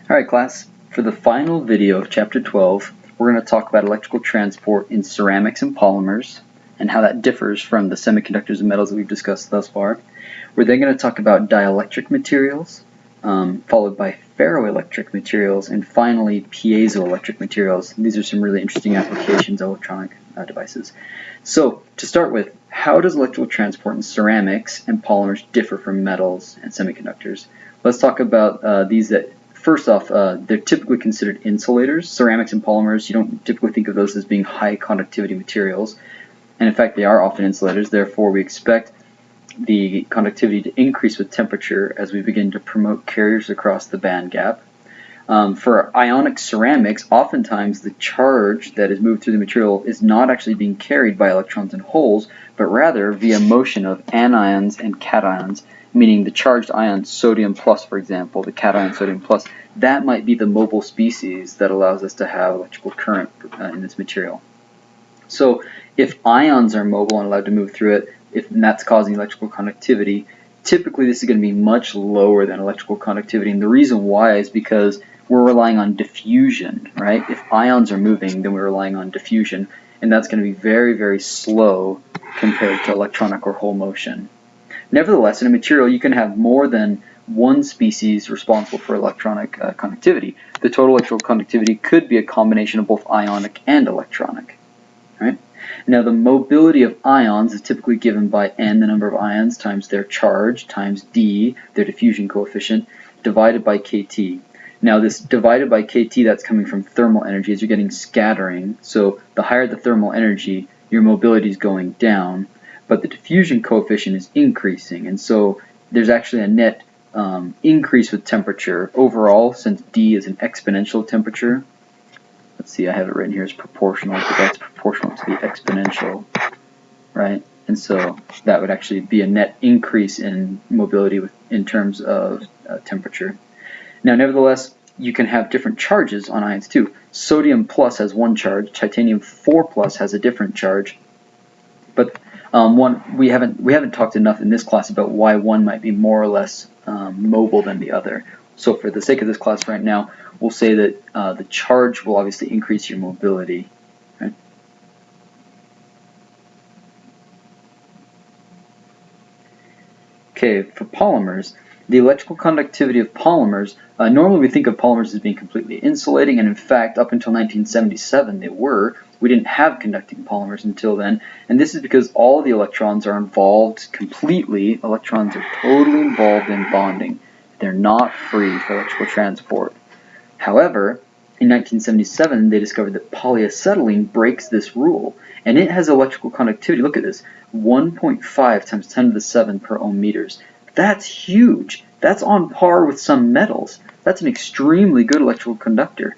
Alright class, for the final video of chapter 12, we're going to talk about electrical transport in ceramics and polymers and how that differs from the semiconductors and metals that we've discussed thus far. We're then going to talk about dielectric materials, followed by ferroelectric materials, and finally piezoelectric materials. These are some really interesting applications of electronic devices. So, to start with, how does electrical transport in ceramics and polymers differ from metals and semiconductors? Let's talk about these that first off, they're typically considered insulators. Ceramics and polymers, you don't typically think of those as being high conductivity materials. And in fact, they are often insulators. Therefore, we expect the conductivity to increase with temperature as we begin to promote carriers across the band gap. For ionic ceramics, oftentimes the charge that is moved through the material is not actually being carried by electrons and holes, but rather via motion of anions and cations, meaning the charged ion sodium plus, for example, the cation sodium plus, that might be the mobile species that allows us to have electrical current in this material. So if ions are mobile and allowed to move through it, and that's causing electrical conductivity, typically this is going to be much lower than electrical conductivity. And the reason why is because we're relying on diffusion, right? If ions are moving, then we're relying on diffusion, and that's going to be very, very slow compared to electronic or hole motion. Nevertheless, in a material, you can have more than one species responsible for electronic conductivity. The total electrical conductivity could be a combination of both ionic and electronic. Right? Now, the mobility of ions is typically given by n, the number of ions, times their charge, times d, their diffusion coefficient, divided by kT. Now, this divided by kT, that's coming from thermal energy, as you're getting scattering. So the higher the thermal energy, your mobility is going down, but the diffusion coefficient is increasing, and so there's actually a net increase with temperature overall, since d is an exponential temperature. Let's see, I have it written here as proportional, but that's proportional to the exponential, right? And so that would actually be a net increase in mobility in terms of temperature. Now, nevertheless, you can have different charges on ions too. Sodium plus has one charge, titanium 4 plus has a different charge, but we haven't talked enough in this class about why one might be more or less mobile than the other. So for the sake of this class right now, we'll say that the charge will obviously increase your mobility. Right? Okay, for polymers, the electrical conductivity of polymers, normally we think of polymers as being completely insulating, and in fact, up until 1977 they were. We didn't have conducting polymers until then, and this is because all of the electrons are involved completely. Electrons are totally involved in bonding. They're not free for electrical transport. However, in 1977 they discovered that polyacetylene breaks this rule, and it has electrical conductivity, look at this, 1.5 times 10 to the 7 per ohm meters. That's huge. That's on par with some metals. That's an extremely good electrical conductor.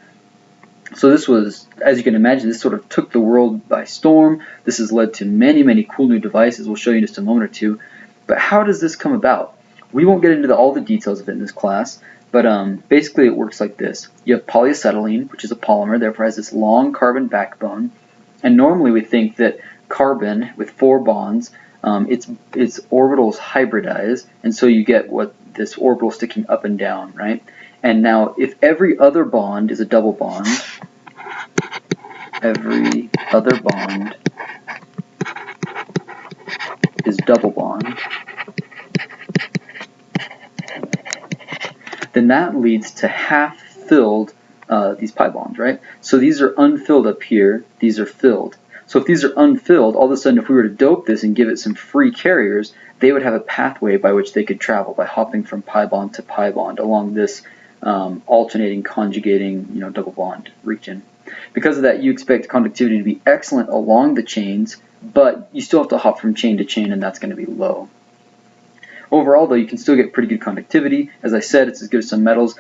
So this was, as you can imagine, this sort of took the world by storm. This has led to many, many cool new devices. We'll show you in just a moment or two. But how does this come about? We won't get into all the details of it in this class, but basically it works like this. You have polyacetylene, which is a polymer, therefore has this long carbon backbone. And normally we think that carbon with 4 bonds, its orbitals hybridize, and so you get what this orbital sticking up and down, right? And now, if every other bond is a double bond, every other bond is double bond, then that leads to half-filled these pi bonds, right? So these are unfilled up here, these are filled. So if these are unfilled, all of a sudden if we were to dope this and give it some free carriers, they would have a pathway by which they could travel by hopping from pi bond to pi bond along this alternating, conjugating, double bond region. Because of that, you expect conductivity to be excellent along the chains, but you still have to hop from chain to chain, and that's going to be low. Overall, though, you can still get pretty good conductivity. As I said, it's as good as some metals.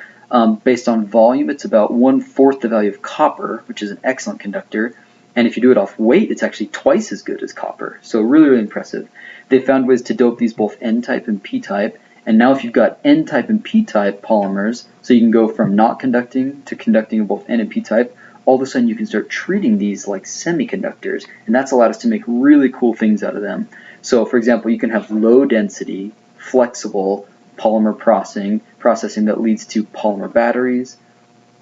Based on volume, it's about 1/4 the value of copper, which is an excellent conductor. And if you do it off weight, it's actually twice as good as copper. So really, really impressive. They found ways to dope these both N-type and P-type. And now if you've got N-type and P-type polymers, so you can go from not conducting to conducting of both N and P-type, all of a sudden you can start treating these like semiconductors. And that's allowed us to make really cool things out of them. So for example, you can have low density, flexible polymer processing that leads to polymer batteries,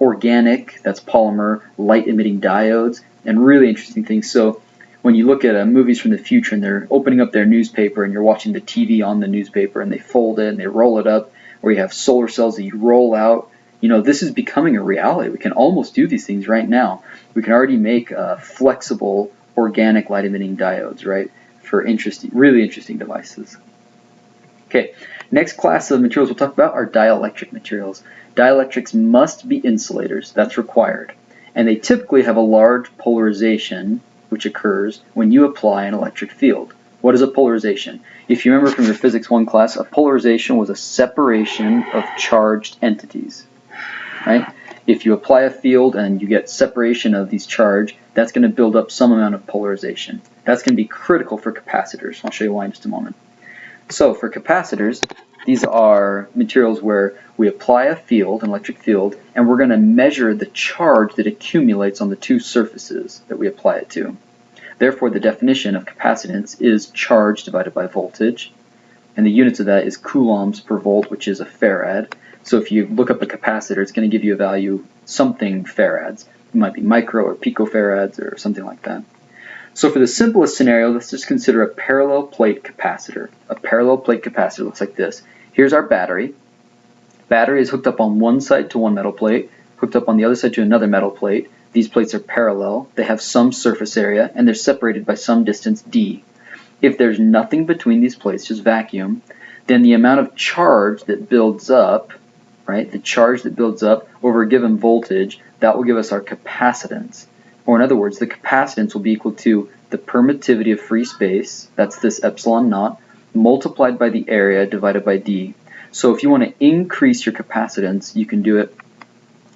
organic, that's polymer, light-emitting diodes, and really interesting things. So when you look at movies from the future and they're opening up their newspaper and you're watching the TV on the newspaper and they fold it and they roll it up, or you have solar cells that you roll out, you know, this is becoming a reality. We can almost do these things right now. We can already make flexible organic light-emitting diodes, right, for really interesting devices. Okay, next class of materials we'll talk about are dielectric materials. Dielectrics must be insulators, that's required. And they typically have a large polarization, which occurs when you apply an electric field. What is a polarization? If you remember from your Physics 1 class, a polarization was a separation of charged entities, right? If you apply a field and you get separation of these charge, that's going to build up some amount of polarization. That's going to be critical for capacitors. I'll show you why in just a moment. So for capacitors, these are materials where we apply a field, an electric field, and we're going to measure the charge that accumulates on the two surfaces that we apply it to. Therefore, the definition of capacitance is charge divided by voltage, and the units of that is coulombs per volt, which is a farad. So if you look up a capacitor, it's going to give you a value something farads. It might be micro or picofarads or something like that. So for the simplest scenario, let's just consider a parallel plate capacitor. A parallel plate capacitor looks like this. Here's our battery. Battery is hooked up on one side to one metal plate, hooked up on the other side to another metal plate. These plates are parallel. They have some surface area, and they're separated by some distance d. If there's nothing between these plates, just vacuum, then the amount of charge that builds up, right, the charge that builds up over a given voltage, that will give us our capacitance. Or in other words, the capacitance will be equal to the permittivity of free space, that's this epsilon naught, multiplied by the area divided by d. So if you want to increase your capacitance, you can do it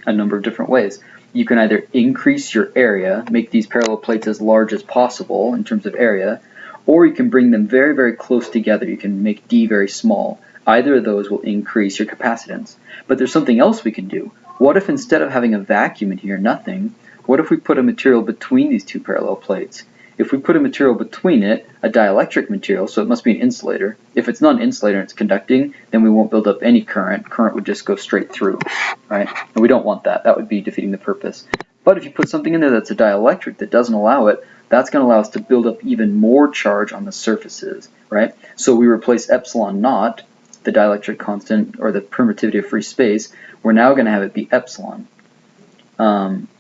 a number of different ways. You can either increase your area, make these parallel plates as large as possible in terms of area, or you can bring them very, very close together. You can make d very small. Either of those will increase your capacitance. But there's something else we can do. What if instead of having a vacuum in here, nothing, what if we put a material between these two parallel plates? If we put a material between it, a dielectric material, so it must be an insulator. If it's not an insulator and it's conducting, then we won't build up any current. Current would just go straight through, right? And we don't want that. That would be defeating the purpose. But if you put something in there that's a dielectric that doesn't allow it, that's going to allow us to build up even more charge on the surfaces, right? So we replace epsilon naught, the dielectric constant, or the permittivity of free space. We're now going to have it be epsilon.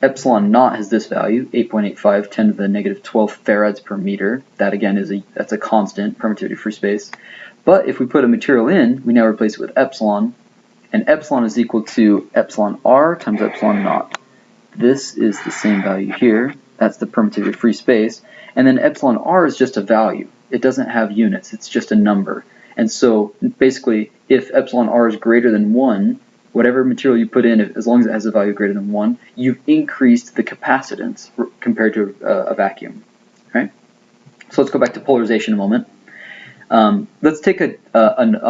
Epsilon naught has this value, 8.85, 10 to the negative 12 farads per meter. That again is that's a constant, permittivity of free space. But if we put a material in, we now replace it with epsilon, and epsilon is equal to epsilon r times epsilon naught. This is the same value here. That's the permittivity of free space. And then epsilon r is just a value. It doesn't have units. It's just a number. And so basically, if epsilon r is greater than 1, whatever material you put in, as long as it has a value greater than 1, you've increased the capacitance compared to a vacuum. Right? So let's go back to polarization a moment. Let's take a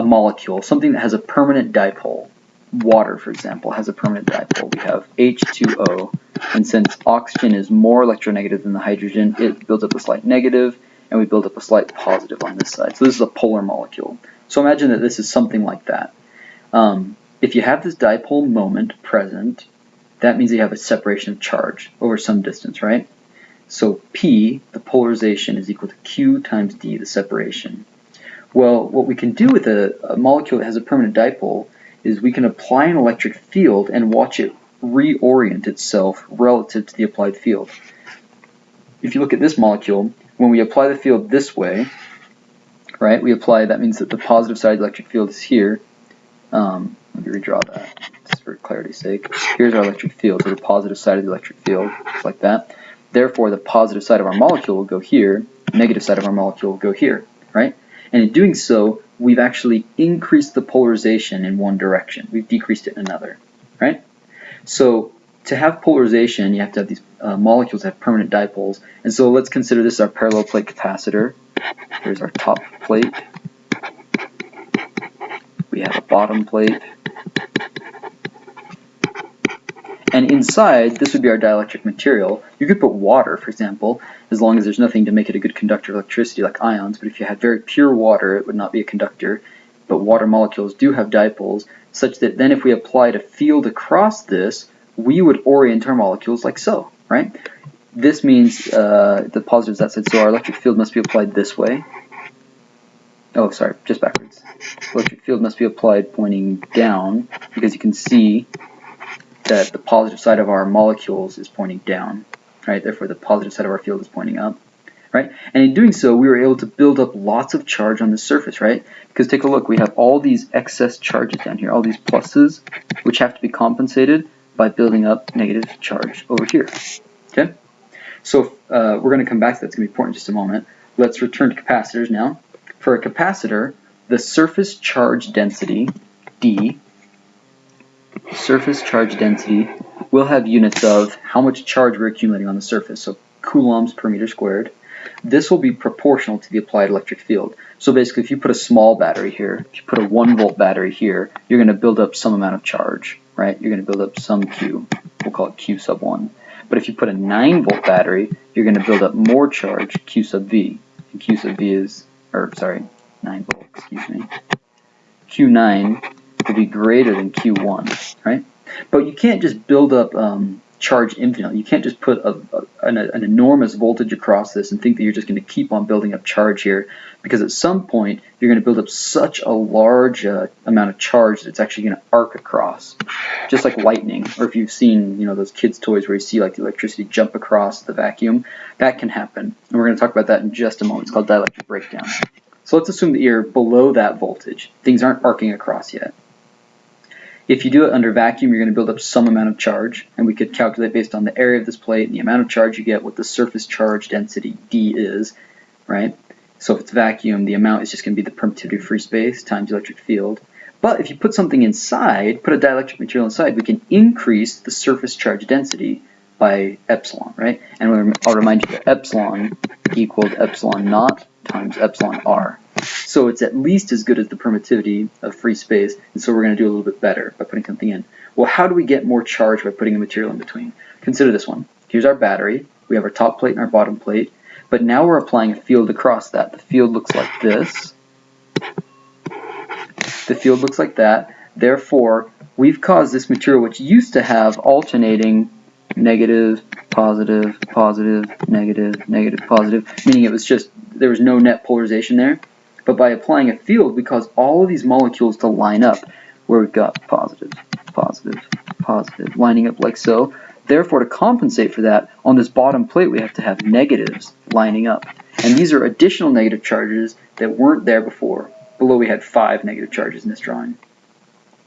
molecule, something that has a permanent dipole. Water, for example, has a permanent dipole. We have H2O, and since oxygen is more electronegative than the hydrogen, it builds up a slight negative, and we build up a slight positive on this side. So this is a polar molecule. So imagine that this is something like that. If you have this dipole moment present, that means you have a separation of charge over some distance, right? So P, the polarization, is equal to Q times D, the separation. Well, what we can do with a molecule that has a permanent dipole is we can apply an electric field and watch it reorient itself relative to the applied field. If you look at this molecule, when we apply the field this way, right, that means that the positive side of the electric field is here. Let me redraw that just for clarity's sake. Here's our electric field, so the positive side of the electric field, just like that. Therefore, the positive side of our molecule will go here, negative side of our molecule will go here, right? And in doing so, we've actually increased the polarization in one direction. We've decreased it in another, right? So to have polarization, you have to have these molecules that have permanent dipoles. And so let's consider this our parallel plate capacitor. Here's our top plate. We have a bottom plate. And inside, this would be our dielectric material. You could put water, for example, as long as there's nothing to make it a good conductor of electricity like ions. But if you had very pure water, it would not be a conductor. But water molecules do have dipoles, such that then if we applied a field across this, we would orient our molecules like so, right? This means the positive is that side, so our electric field must be applied this way. Oh, sorry, just backwards. Electric field must be applied pointing down, because you can see that the positive side of our molecules is pointing down, right? Therefore, the positive side of our field is pointing up, right? And in doing so, we were able to build up lots of charge on the surface, right? Because take a look, we have all these excess charges down here, all these pluses, which have to be compensated by building up negative charge over here, okay? So we're going to come back to that. It's going to be important in just a moment. Let's return to capacitors now. For a capacitor, the surface charge density, D, surface charge density, will have units of how much charge we're accumulating on the surface, so coulombs per meter squared. This will be proportional to the applied electric field. So basically, if you put a small battery here, if you put a 1-volt battery here, you're going to build up some amount of charge, right? You're going to build up some Q. We'll call it Q sub 1. But if you put a 9-volt battery, you're going to build up more charge, Q sub V. And Q sub V is, 9-volt, excuse me. Q9 will be greater than Q1, right? But you can't just build up charge infinitely. You can't just put an enormous voltage across this and think that you're just going to keep on building up charge here, because at some point you're going to build up such a large amount of charge that it's actually going to arc across, just like lightning. Or if you've seen, those kids' toys where you see like the electricity jump across the vacuum, that can happen. And we're going to talk about that in just a moment. It's called dielectric breakdown. So let's assume that you're below that voltage. Things aren't arcing across yet. If you do it under vacuum, you're going to build up some amount of charge, and we could calculate based on the area of this plate and the amount of charge you get what the surface charge density D is, right? So if it's vacuum, the amount is just going to be the permittivity of free space times electric field. But if you put something inside, put a dielectric material inside, we can increase the surface charge density by epsilon, right? And I'll remind you that epsilon equals epsilon naught times epsilon r. So it's at least as good as the permittivity of free space, and so we're going to do a little bit better by putting something in. Well, how do we get more charge by putting a material in between? Consider this one. Here's our battery. We have our top plate and our bottom plate, but now we're applying a field across that. The field looks like this. The field looks like that. Therefore, we've caused this material, which used to have alternating negative, positive, positive, negative, negative, positive, meaning it was just, there was no net polarization there. But by applying a field, we cause all of these molecules to line up, where we've got positive, positive, positive, lining up like so. Therefore, to compensate for that, on this bottom plate, we have to have negatives lining up. And these are additional negative charges that weren't there before. Below, we had 5 negative charges in this drawing.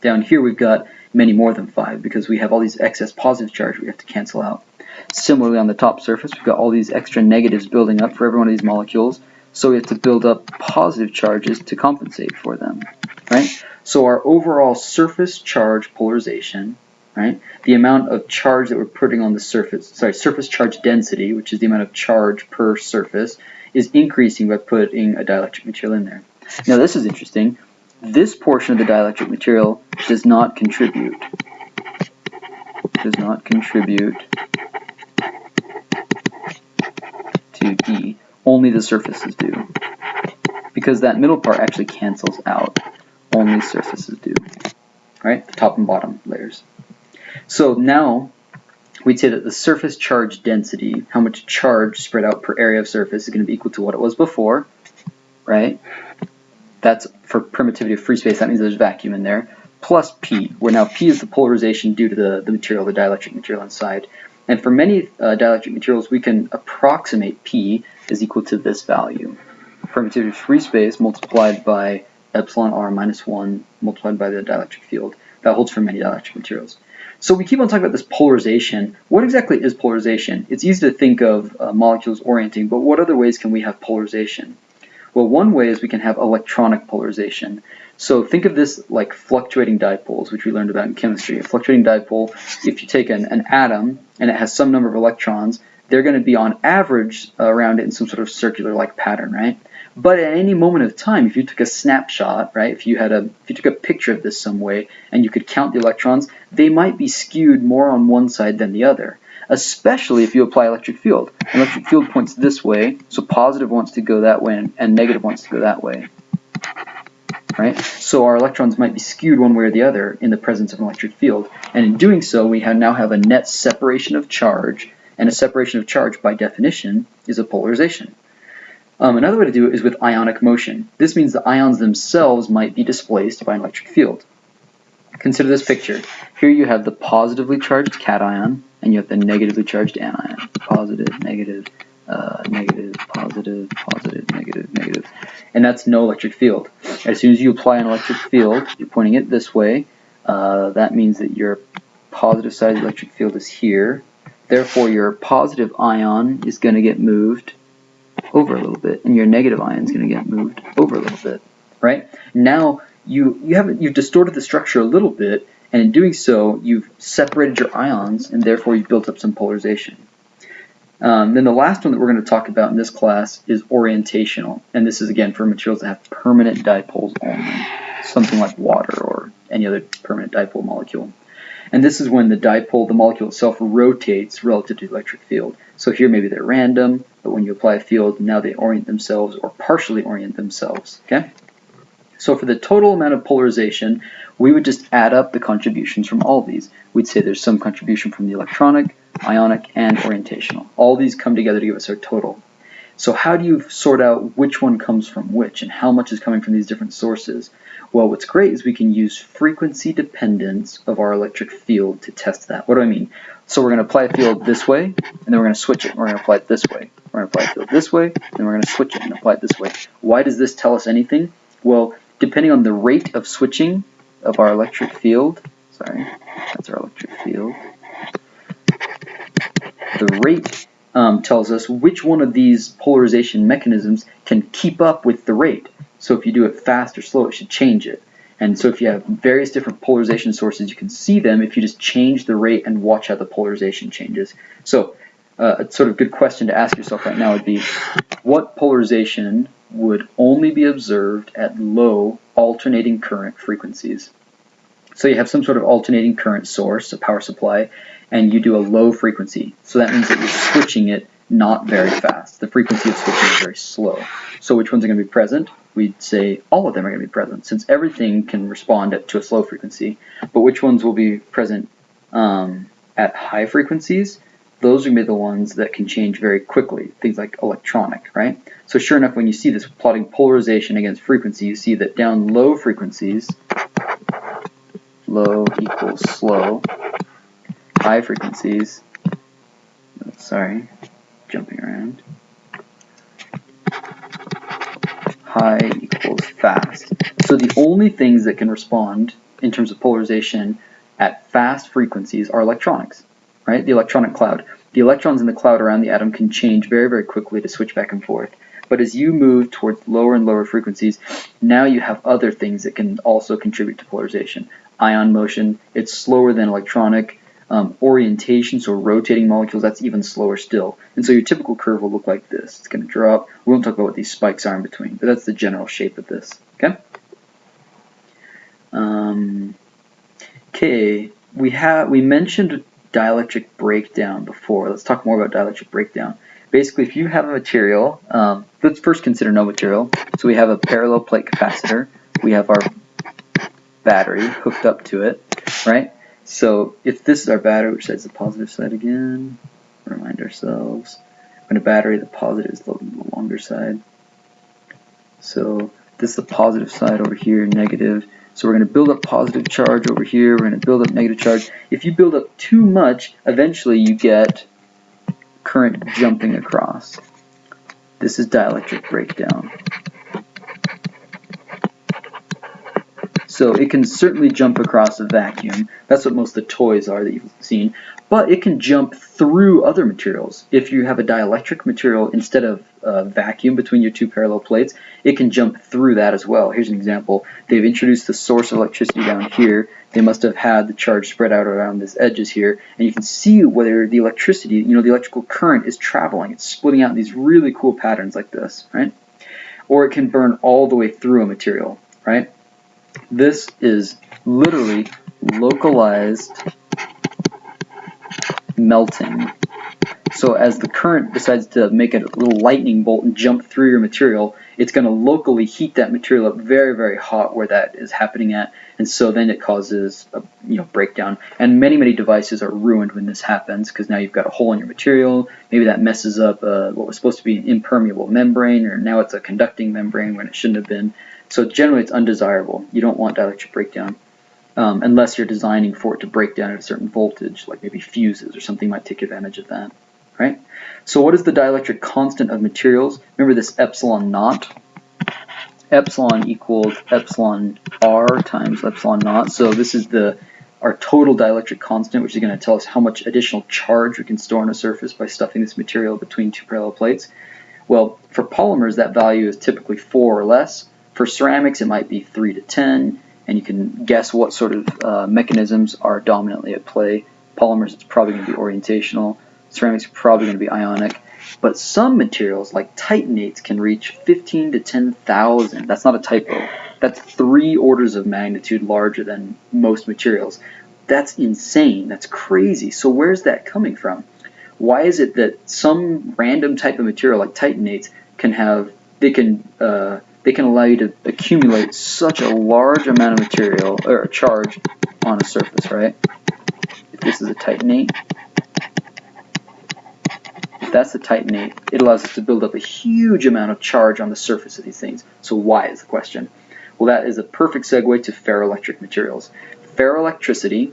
Down here, we've got many more than 5, because we have all these excess positive charge we have to cancel out. Similarly, on the top surface, we've got all these extra negatives building up for every one of these molecules. So we have to build up positive charges to compensate for them, right? So our overall surface charge polarization, right? The amount of charge that we're putting on the surface, surface charge density, which is the amount of charge per surface, is increasing by putting a dielectric material in there. Now this is interesting. This portion of the dielectric material does not contribute. To D. Only the surfaces do. Because that middle part actually cancels out. Only surfaces do. Right? The top and bottom layers. So now we'd say that the surface charge density, how much charge spread out per area of surface, is going to be equal to what it was before. Right? That's for permittivity of free space. That means there's vacuum in there. Plus P, where now P is the polarization due to the material, the dielectric material inside. And for many dielectric materials, we can approximate P is equal to this value. Permittivity of free space multiplied by epsilon r minus 1 multiplied by the dielectric field. That holds for many dielectric materials. So we keep on talking about this polarization. What exactly is polarization? It's easy to think of molecules orienting, but what other ways can we have polarization? Well, one way is we can have electronic polarization. So think of this like fluctuating dipoles, which we learned about in chemistry. A fluctuating dipole, if you take an atom and it has some number of electrons, they're going to be on average around it in some sort of circular-like pattern, right? But at any moment of time, if you took a snapshot, right, if you took a picture of this some way and you could count the electrons, they might be skewed more on one side than the other. Especially if you apply electric field. Electric field points this way, so positive wants to go that way and negative wants to go that way. right? So our electrons might be skewed one way or the other in the presence of an electric field. And in doing so, we now have a net separation of charge, and a separation of charge, by definition, is a polarization. Another way to do it is with ionic motion. This means the ions themselves might be displaced by an electric field. Consider this picture. Here you have the positively charged cation, and you have the negatively charged anion. Positive, negative, negative, positive, positive, negative, negative. And that's no electric field. As soon as you apply an electric field, you're pointing it this way. That means that your positive side of the electric field is here. Therefore, your positive ion is going to get moved over a little bit, and your negative ion is going to get moved over a little bit, right? Now, you've distorted the structure a little bit, and in doing so, you've separated your ions, and therefore you've built up some polarization. Then the last one that we're going to talk about in this class is orientational, and this is again for materials that have permanent dipoles only, something like water or any other permanent dipole molecule. And this is when the molecule itself rotates relative to the electric field. So here maybe they're random, but when you apply a field, now they orient themselves or partially orient themselves, okay? So for the total amount of polarization, we would just add up the contributions from all of these. We'd say there's some contribution from the electronic, ionic, and orientational. All these come together to give us our total. So how do you sort out which one comes from which and how much is coming from these different sources? Well, what's great is we can use frequency dependence of our electric field to test that. What do I mean? So we're going to apply a field this way, and then we're going to switch it, and we're going to apply it this way. We're going to apply a field this way, and then we're going to switch it and apply it this way. Why does this tell us anything? Well, depending on the rate of switching of our electric field, sorry, that's our electric field, the rate tells us which one of these polarization mechanisms can keep up with the rate. So if you do it fast or slow, it should change it. And so if you have various different polarization sources, you can see them if you just change the rate and watch how the polarization changes. So a sort of good question to ask yourself right now would be, what polarization would only be observed at low alternating current frequencies? So you have some sort of alternating current source, a power supply, and you do a low frequency. So that means that you're switching it not very fast. The frequency of switching is very slow. So which ones are going to be present? We'd say all of them are going to be present, since everything can respond to a slow frequency. But which ones will be present at high frequencies? Those are going to be the ones that can change very quickly, things like electronic, right? So sure enough, when you see this plotting polarization against frequency, you see that down low frequencies, low equals slow, high frequencies, sorry, jumping around, high equals fast. So the only things that can respond in terms of polarization at fast frequencies are electronics, right? The electronic cloud. The electrons in the cloud around the atom can change very, very quickly to switch back and forth. But as you move towards lower and lower frequencies, now you have other things that can also contribute to polarization. Ion motion, it's slower than electronic. Orientation, so rotating molecules, that's even slower still. And so your typical curve will look like this. It's going to drop. We won't talk about what these spikes are in between, but that's the general shape of this. Okay? Okay, we mentioned dielectric breakdown before. Let's talk more about dielectric breakdown. Basically, if you have a material, let's first consider no material. So we have a parallel plate capacitor. We have our battery hooked up to it, right? So if this is our battery, which side's the positive side again? Remind ourselves. When a battery, the positive is the longer side. So this is the positive side over here, negative. So we're going to build up positive charge over here. We're going to build up negative charge. If you build up too much, eventually you get current jumping across. This is dielectric breakdown. So it can certainly jump across a vacuum. That's what most of the toys are that you've seen. But it can jump through other materials. If you have a dielectric material instead of a vacuum between your two parallel plates, it can jump through that as well. Here's an example. They've introduced the source of electricity down here. They must have had the charge spread out around these edges here. And you can see whether the electricity, the electrical current is traveling. It's splitting out in these really cool patterns like this, right? Or it can burn all the way through a material, right? This is literally localized melting. So as the current decides to make a little lightning bolt and jump through your material, it's going to locally heat that material up very, very hot where that is happening at, and so then it causes a breakdown. And many, many devices are ruined when this happens, because now you've got a hole in your material. Maybe that messes up what was supposed to be an impermeable membrane, or now it's a conducting membrane when it shouldn't have been. So generally it's undesirable. You don't want dielectric breakdown. Unless you're designing for it to break down at a certain voltage, like maybe fuses or something might take advantage of that. Right? So what is the dielectric constant of materials? Remember this epsilon naught? Epsilon equals epsilon r times epsilon naught. So this is our total dielectric constant, which is going to tell us how much additional charge we can store on a surface by stuffing this material between two parallel plates. Well, for polymers, that value is typically 4 or less. For ceramics, it might be 3 to 10, and you can guess what sort of mechanisms are dominantly at play. Polymers, it's probably going to be orientational. Ceramics are probably going to be ionic. But some materials, like titanates, can reach 15 to 10,000. That's not a typo. That's 3 orders of magnitude larger than most materials. That's insane. That's crazy. So where's that coming from? Why is it that some random type of material like titanates can allow you to accumulate such a large amount of material or charge on a surface, right? If this is a titanate, if that's a titanate, it allows us to build up a huge amount of charge on the surface of these things. So why is the question? Well, that is a perfect segue to ferroelectric materials. Ferroelectricity,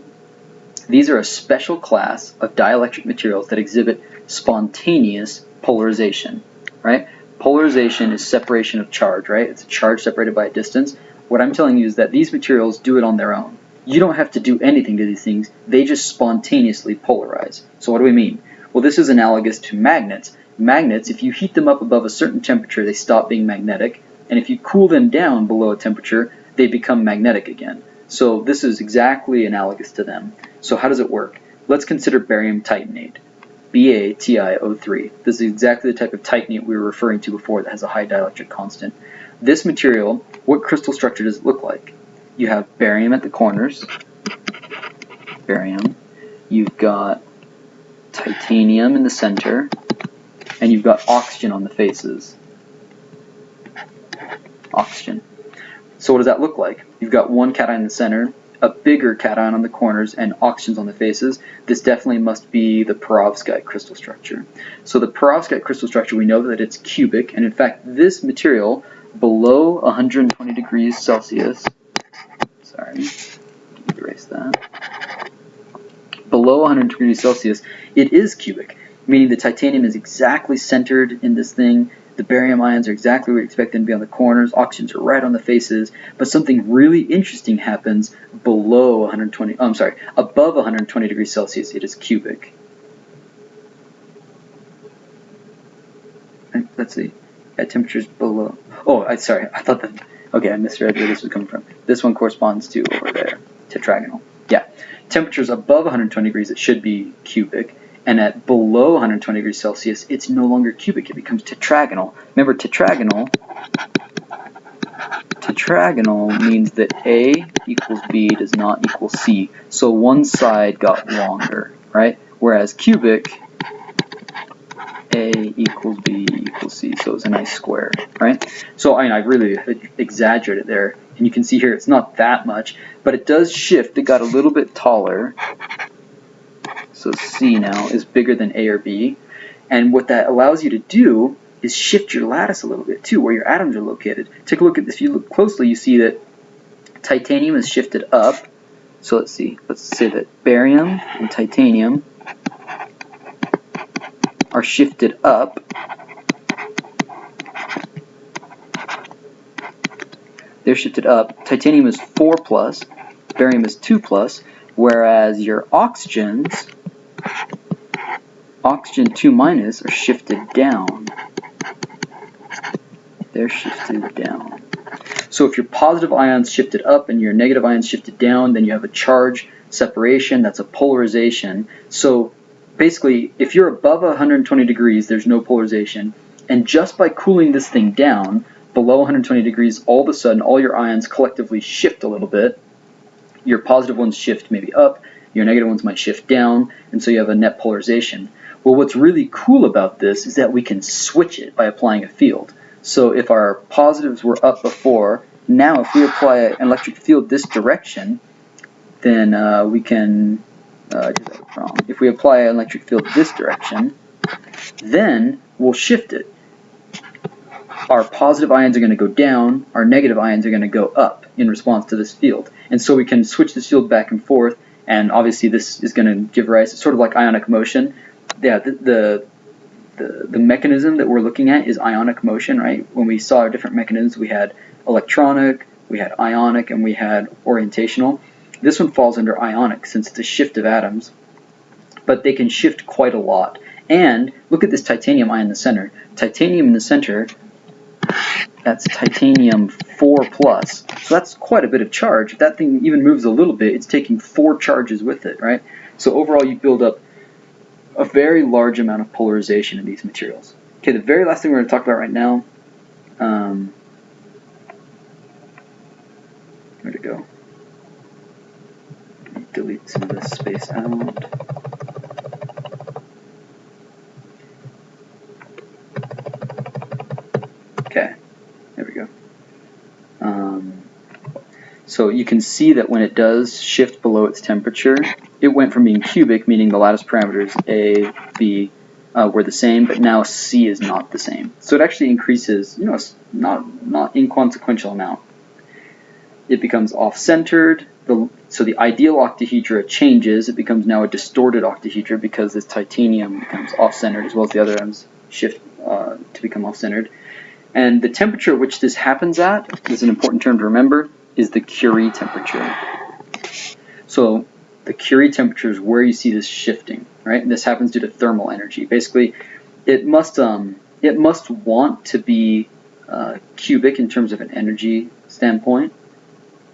these are a special class of dielectric materials that exhibit spontaneous polarization, right? Polarization is separation of charge, right? It's a charge separated by a distance. What I'm telling you is that these materials do it on their own. You don't have to do anything to these things. They just spontaneously polarize. So what do we mean? Well, this is analogous to magnets. Magnets, if you heat them up above a certain temperature, they stop being magnetic. And if you cool them down below a temperature, they become magnetic again. So this is exactly analogous to them. So how does it work? Let's consider barium titanate, BaTiO3. This is exactly the type of titanate we were referring to before that has a high dielectric constant. This material, what crystal structure does it look like? You have barium at the corners, barium. You've got titanium in the center, and you've got oxygen on the faces. Oxygen. So what does that look like? You've got one cation in the center, a bigger cation on the corners, and oxygens on the faces. This definitely must be the perovskite crystal structure. So the perovskite crystal structure, we know that it's cubic, and in fact this material below 120 degrees Celsius, sorry, erase that, below 100 degrees Celsius, it is cubic, meaning the titanium is exactly centered in this thing. The barium ions are exactly where you expect them to be on the corners. Oxygens are right on the faces. But something really interesting happens above 120 degrees Celsius. It is cubic. Let's see. At temperatures below. Oh, sorry. I thought that. Okay, I misread where this was coming from. This one corresponds to over there, tetragonal. Yeah. Temperatures above 120 degrees, it should be cubic. And at below 120 degrees Celsius, it's no longer cubic, it becomes tetragonal. Remember, tetragonal means that A equals B does not equal C. So one side got longer, right? Whereas cubic, A equals B equals C, so it's a nice square, right? So I really exaggerated there, and you can see here it's not that much, but it does shift. It got a little bit taller. So C now is bigger than A or B. And what that allows you to do is shift your lattice a little bit too, where your atoms are located. Take a look at this. If you look closely, you see that titanium is shifted up. So let's see. Let's say that barium and titanium are shifted up. They're shifted up. Titanium is 4 plus, barium is 2 plus, whereas your oxygens, oxygen 2 minus, are shifted down. They're shifted down. So if your positive ions shifted up and your negative ions shifted down, then you have a charge separation. That's a polarization. So basically, if you're above 120 degrees, there's no polarization. And just by cooling this thing down, below 120 degrees, all of a sudden, all your ions collectively shift a little bit. Your positive ones shift maybe up, your negative ones might shift down, and so you have a net polarization. Well, what's really cool about this is that we can switch it by applying a field. So if our positives were up before, now if we apply an electric field this direction, then we can, I did that wrong. If we apply an electric field this direction, then we'll shift it. Our positive ions are going to go down, our negative ions are going to go up in response to this field. And so we can switch this field back and forth, and obviously this is going to give rise to sort of like ionic motion. Yeah, the mechanism that we're looking at is ionic motion, right? When we saw our different mechanisms, we had electronic, we had ionic, and we had orientational. This one falls under ionic since it's a shift of atoms, but they can shift quite a lot. And look at this titanium ion in the center. Titanium in the center, that's titanium 4+. So that's quite a bit of charge. If that thing even moves a little bit, it's taking 4 charges with it, right? So overall you build up a very large amount of polarization in these materials. Okay, the very last thing we're going to talk about right now, where'd it go? Delete some of this space out. Okay, there we go. So you can see that when it does shift below its temperature, it went from being cubic, meaning the lattice parameters A, B were the same, but now C is not the same. So it actually increases, you know, not inconsequential amount. It becomes off-centered. So the ideal octahedra changes. It becomes now a distorted octahedra because this titanium becomes off-centered as well as the other atoms shift to become off-centered. And the temperature at which this happens at is an important term to remember, is the Curie temperature. So the Curie temperature is where you see this shifting, right? And this happens due to thermal energy. Basically, it must want to be cubic in terms of an energy standpoint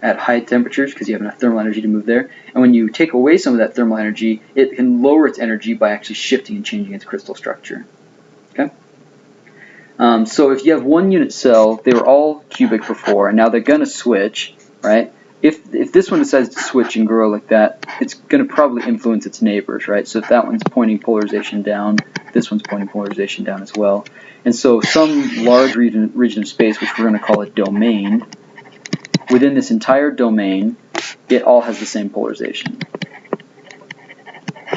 at high temperatures because you have enough thermal energy to move there. And when you take away some of that thermal energy, it can lower its energy by actually shifting and changing its crystal structure. Okay. So if you have one unit cell, they were all cubic before, and now they're going to switch, right? If this one decides to switch and grow like that, it's going to probably influence its neighbors, right? So if that one's pointing polarization down, this one's pointing polarization down as well. And so some large region of space, which we're going to call a domain, within this entire domain, it all has the same polarization.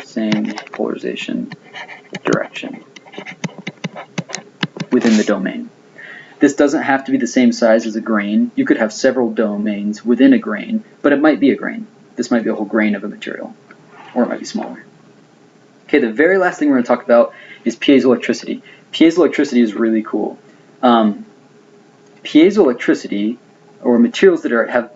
Same polarization direction within the domain. This doesn't have to be the same size as a grain. You could have several domains within a grain, but it might be a grain. This might be a whole grain of a material, or it might be smaller. Okay, the very last thing we're going to talk about is piezoelectricity. Piezoelectricity is really cool. Piezoelectricity, or materials that have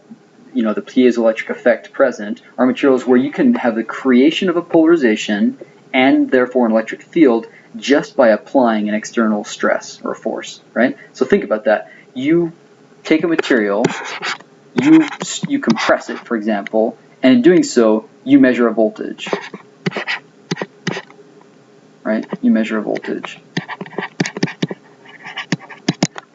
the piezoelectric effect present, are materials where you can have the creation of a polarization and therefore an electric field just by applying an external stress or force, right? So think about that. You take a material, you compress it, for example, and in doing so, you measure a voltage, right? You measure a voltage.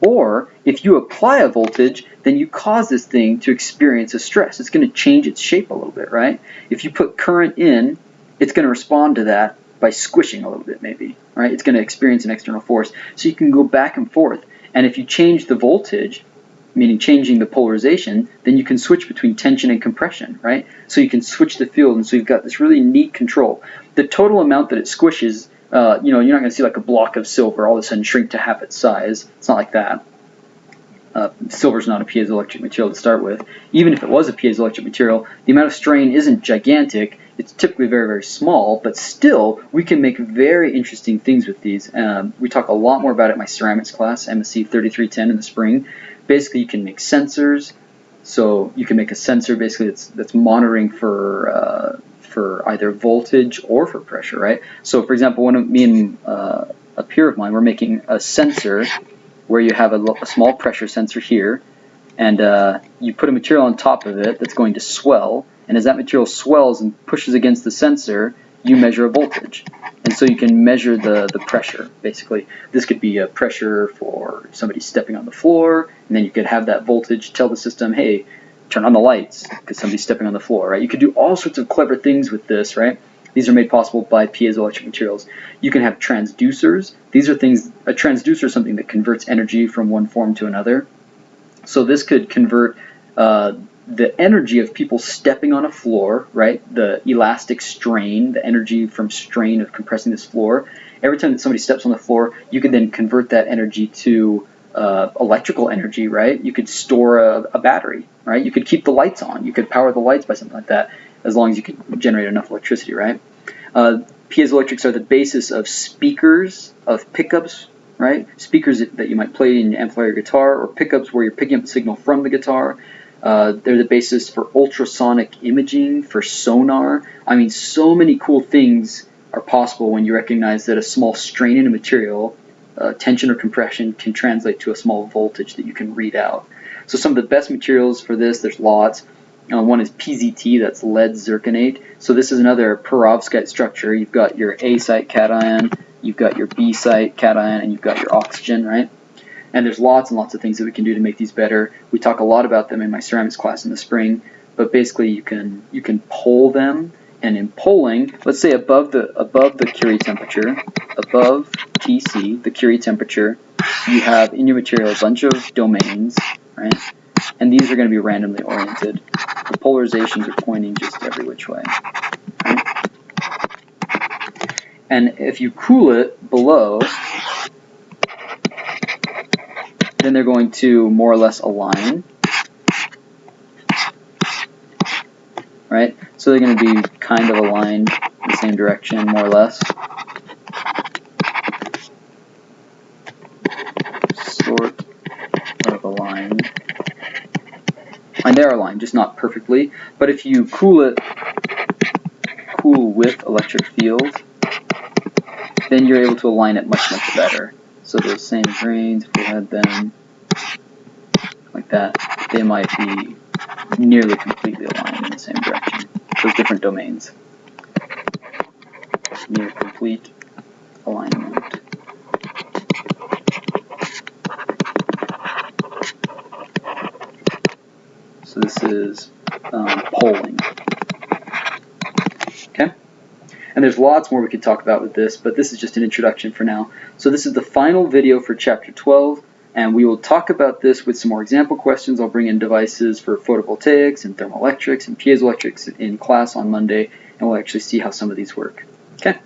Or if you apply a voltage, then you cause this thing to experience a stress. It's going to change its shape a little bit, right? If you put current in, it's going to respond to that by squishing a little bit, maybe, right? It's going to experience an external force. So you can go back and forth. And if you change the voltage, meaning changing the polarization, then you can switch between tension and compression, right? So you can switch the field, and so you've got this really neat control. The total amount that it squishes, you're not going to see like a block of silver all of a sudden shrink to half its size. It's not like that. Silver's not a piezoelectric material to start with. Even if it was a piezoelectric material, the amount of strain isn't gigantic. It's typically very, very small, but still, we can make very interesting things with these. We talk a lot more about it in my ceramics class, MSE 3310 in the spring. Basically, you can make sensors. So you can make a sensor basically that's monitoring for either voltage or for pressure, right? So for example, me and a peer of mine, we're making a sensor where you have a small pressure sensor here, and you put a material on top of it that's going to swell, and as that material swells and pushes against the sensor, you measure a voltage. And so you can measure the pressure, basically. This could be a pressure for somebody stepping on the floor, and then you could have that voltage tell the system, hey, turn on the lights, because somebody's stepping on the floor, right? You could do all sorts of clever things with this, right? These are made possible by piezoelectric materials. You can have transducers. These are things, a transducer is something that converts energy from one form to another. So this could convert the energy of people stepping on a floor, right? The elastic strain, the energy from strain of compressing this floor. Every time that somebody steps on the floor, you could then convert that energy to electrical energy, right? You could store a battery, right? You could keep the lights on. You could power the lights by something like that, as long as you could generate enough electricity, right? Piezoelectrics are the basis of speakers, of pickups, right? Speakers that you might play in your amplifier guitar, or pickups where you're picking up the signal from the guitar. They're the basis for ultrasonic imaging, for sonar. I mean, so many cool things are possible when you recognize that a small strain in a material, tension or compression, can translate to a small voltage that you can read out. So some of the best materials for this, there's lots. One is PZT, that's lead zirconate. So this is another perovskite structure. You've got your A site cation, you've got your B site cation, and you've got your oxygen, right? And there's lots and lots of things that we can do to make these better. We talk a lot about them in my ceramics class in the spring, but basically you can pole them, and in poling, let's say above the Curie temperature, above TC, the Curie temperature, you have in your material a bunch of domains, right? And these are going to be randomly oriented. The polarizations are pointing just every which way, right? And if you cool it below, then they're going to more or less align, right? So they're going to be kind of aligned in the same direction, more or less. Sort of aligned. And they're aligned, just not perfectly. But if you cool with electric field, then you're able to align it much, much better. So those same grains, if we had them like that, they might be nearly completely aligned in the same direction. Those different domains. Near complete alignment. So this is poling. Okay? And there's lots more we could talk about with this, but this is just an introduction for now. So this is the final video for Chapter 12, and we will talk about this with some more example questions. I'll bring in devices for photovoltaics and thermoelectrics and piezoelectrics in class on Monday, and we'll actually see how some of these work. Okay?